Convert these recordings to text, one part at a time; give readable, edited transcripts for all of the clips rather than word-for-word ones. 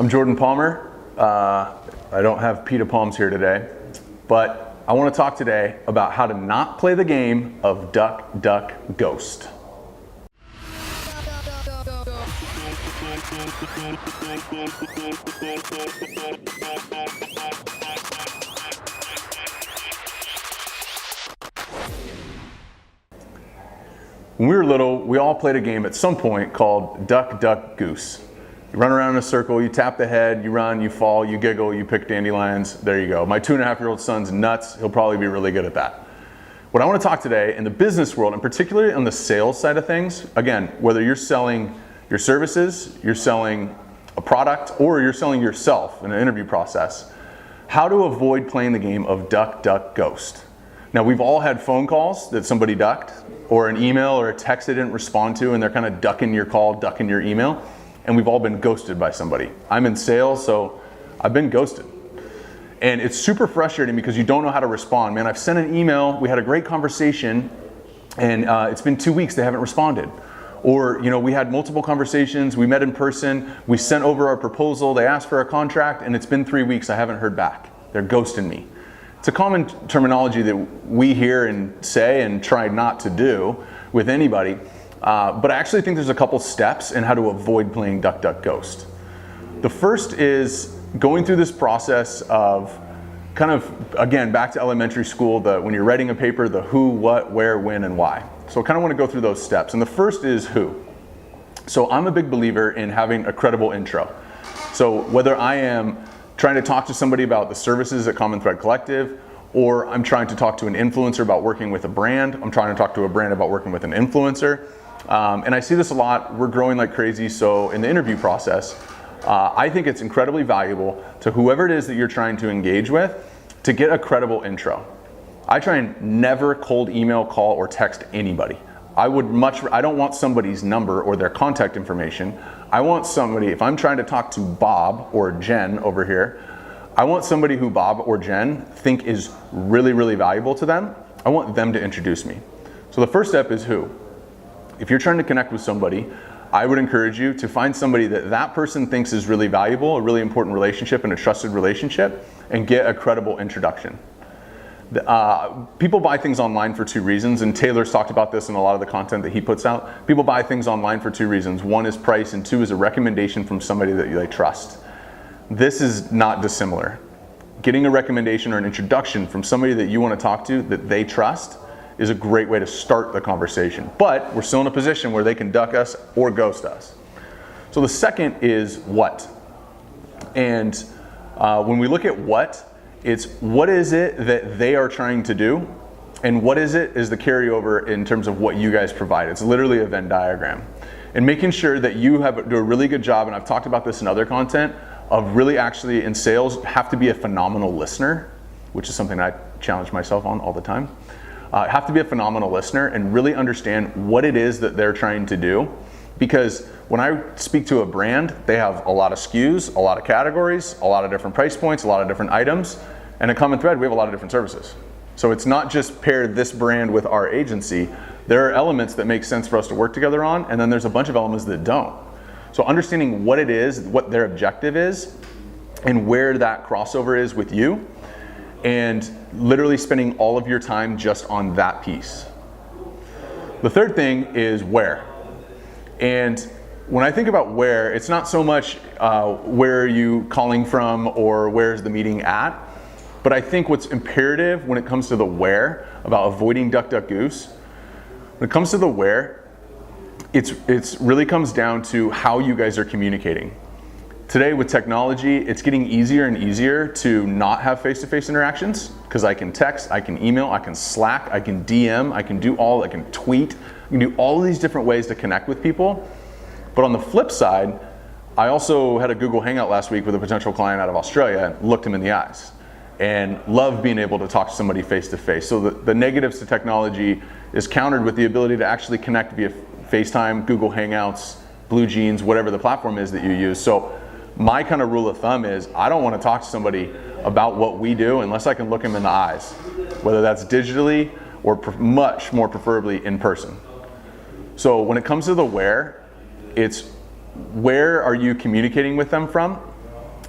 I'm Jordan Palmer. I don't have Peter Palms here today, but I want to talk today about how to not play the game of duck, duck, ghost. When we were little, we all played a game at some point called duck, duck, goose. You run around in a circle, you tap the head, you run, you fall, you giggle, you pick dandelions, there you go. My 2.5-year-old son's nuts, he'll probably be really good at that. What I want to talk today in the business world, and particularly on the sales side of things, again, whether you're selling your services, you're selling a product, or you're selling yourself in an interview process, how to avoid playing the game of duck, duck, ghost. Now, we've all had phone calls that somebody ducked, or an email or a text they didn't respond to, and they're kind of ducking your call, ducking your email, and we've all been ghosted by somebody. I'm in sales, so I've been ghosted. And it's super frustrating because you don't know how to respond. Man, I've sent an email, we had a great conversation, and it's been 2 weeks, they haven't responded. Or, we had multiple conversations, we met in person, we sent over our proposal, they asked for a contract, and it's been 3 weeks, I haven't heard back. They're ghosting me. It's a common terminology that we hear and say and try not to do with anybody, but I actually think there's a couple steps in how to avoid playing duck, duck, ghost. The first is going through this process of kind of, again, back to elementary school, when you're writing a paper, the who, what, where, when, and why. So I kind of want to go through those steps. And the first is who. So I'm a big believer in having a credible intro. So whether I am trying to talk to somebody about the services at Common Thread Collective, or I'm trying to talk to an influencer about working with a brand, I'm trying to talk to a brand about working with an influencer, and I see this a lot, we're growing like crazy, so in the interview process, I think it's incredibly valuable to whoever it is that you're trying to engage with to get a credible intro. I try and never cold email, call, or text anybody. I don't want somebody's number or their contact information. I want somebody, if I'm trying to talk to Bob or Jen over here, I want somebody who Bob or Jen think is really, really valuable to them. I want them to introduce me. So the first step is who. If you're trying to connect with somebody, I would encourage you to find somebody that person thinks is really valuable, a really important relationship and a trusted relationship, and get a credible introduction. People buy things online for two reasons, and Taylor's talked about this in a lot of the content that he puts out. People buy things online for two reasons. One is price, and two is a recommendation from somebody that they trust. This is not dissimilar. Getting a recommendation or an introduction from somebody that you want to talk to that they trust is a great way to start the conversation. But we're still in a position where they can duck us or ghost us. So the second is what. And when we look at what, it's what is it that they are trying to do, and what is the carryover in terms of what you guys provide. It's literally a Venn diagram. And making sure that you do a really good job, and I've talked about this in other content, of really actually in sales have to be a phenomenal listener, which is something I challenge myself on all the time. Have to be a phenomenal listener and really understand what it is that they're trying to do. Because when I speak to a brand, they have a lot of SKUs, a lot of categories, a lot of different price points, a lot of different items, and at Common Thread, we have a lot of different services. So it's not just pair this brand with our agency. There are elements that make sense for us to work together on, and then there's a bunch of elements that don't. So understanding what it is, what their objective is, and where that crossover is with you, and literally spending all of your time just on that piece. The third thing is where. And when I think about where, it's not so much where are you calling from or where's the meeting at, but I think what's imperative when it comes to the where, about avoiding duck, duck, goose, when it comes to the where, it's really comes down to how you guys are communicating. Today with technology, it's getting easier and easier to not have face-to-face interactions because I can text, I can email, I can Slack, I can DM, I can tweet, I can do all of these different ways to connect with people. But on the flip side, I also had a Google Hangout last week with a potential client out of Australia and looked him in the eyes and love being able to talk to somebody face-to-face. So the negatives to technology is countered with the ability to actually connect via FaceTime, Google Hangouts, Blue Jeans, whatever the platform is that you use. So my kind of rule of thumb is I don't want to talk to somebody about what we do unless I can look them in the eyes, whether that's digitally or much more preferably in person. So when it comes to the where, it's where are you communicating with them from,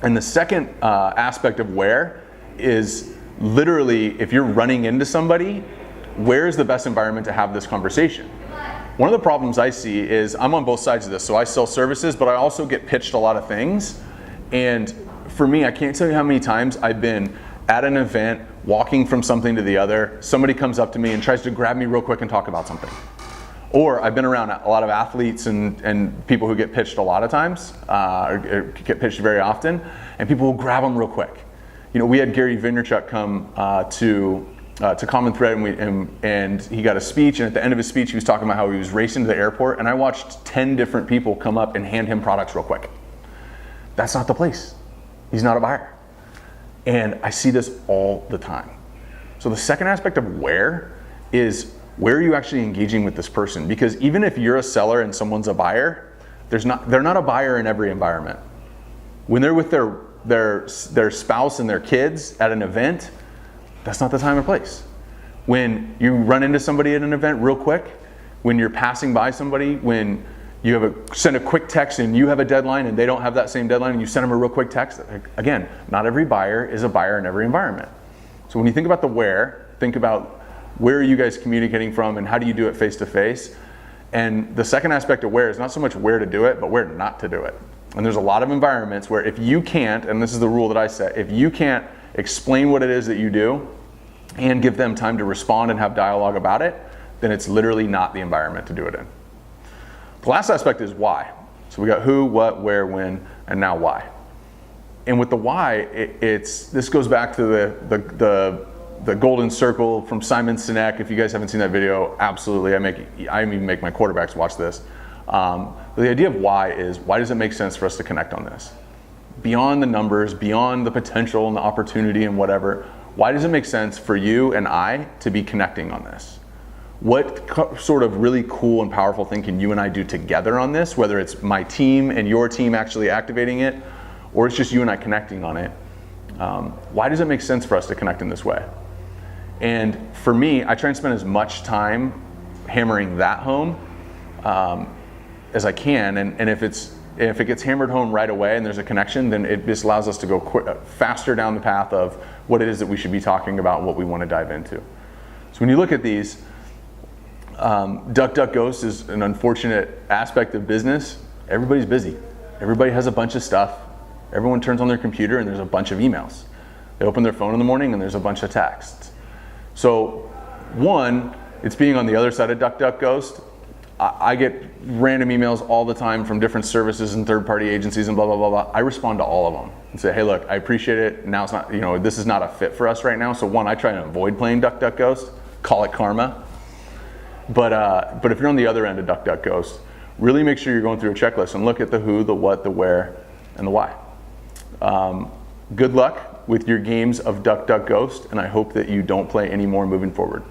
And the second aspect of where is literally, if you're running into somebody, where is the best environment to have this conversation? One of the problems I see is I'm on both sides of this. So I sell services, but I also get pitched a lot of things. And for me, I can't tell you how many times I've been at an event, walking from something to the other, somebody comes up to me and tries to grab me real quick and talk about something. Or I've been around a lot of athletes and people who get pitched a lot of times, or get pitched very often, and people will grab them real quick. You know, we had Gary Vaynerchuk come to Common Thread, and he got a speech, and at the end of his speech he was talking about how he was racing to the airport, and I watched 10 different people come up and hand him products real quick. That's not the place. He's not a buyer. And I see this all the time. So the second aspect of where is, where are you actually engaging with this person? Because even if you're a seller and someone's a buyer, they're not a buyer in every environment. When they're with their spouse and their kids at an event, that's not the time or place. When you run into somebody at an event real quick, when you're passing by somebody, when you send a quick text and you have a deadline and they don't have that same deadline and you send them a real quick text, again, not every buyer is a buyer in every environment. So when you think about the where, think about where are you guys communicating from and how do you do it face to face? And the second aspect of where is not so much where to do it, but where not to do it. And there's a lot of environments where if you can't, and this is the rule that I set, if you can't explain what it is that you do and give them time to respond and have dialogue about it, then it's literally not the environment to do it in. The last aspect is why. So we got who, what, where, when, and now why. And with the why, this goes back to the golden circle from Simon Sinek. If you guys haven't seen that video, absolutely. I even make my quarterbacks watch this. But the idea of why is, why does it make sense for us to connect on this? Beyond the numbers, beyond the potential and the opportunity and whatever, why does it make sense for you and I to be connecting on this? What sort of really cool and powerful thing can you and I do together on this, whether it's my team and your team actually activating it, or it's just you and I connecting on it? Why does it make sense for us to connect in this way? And for me, I try and spend as much time hammering that home as I can, and if it gets hammered home right away and there's a connection, then it just allows us to go faster down the path of what it is that we should be talking about and what we want to dive into. So when you look at these, DuckDuckGhost is an unfortunate aspect of business. Everybody's busy. Everybody has a bunch of stuff. Everyone turns on their computer and there's a bunch of emails. They open their phone in the morning and there's a bunch of texts. So one, it's being on the other side of DuckDuckGhost. I get random emails all the time from different services and third-party agencies and blah, blah, blah, blah. I respond to all of them and say, hey, look, I appreciate it. Now it's not, this is not a fit for us right now. So one, I try to avoid playing DuckDuckGhost, call it karma. But if you're on the other end of DuckDuckGhost, really make sure you're going through a checklist and look at the who, the what, the where, and the why. Good luck with your games of DuckDuckGhost, and I hope that you don't play any more moving forward.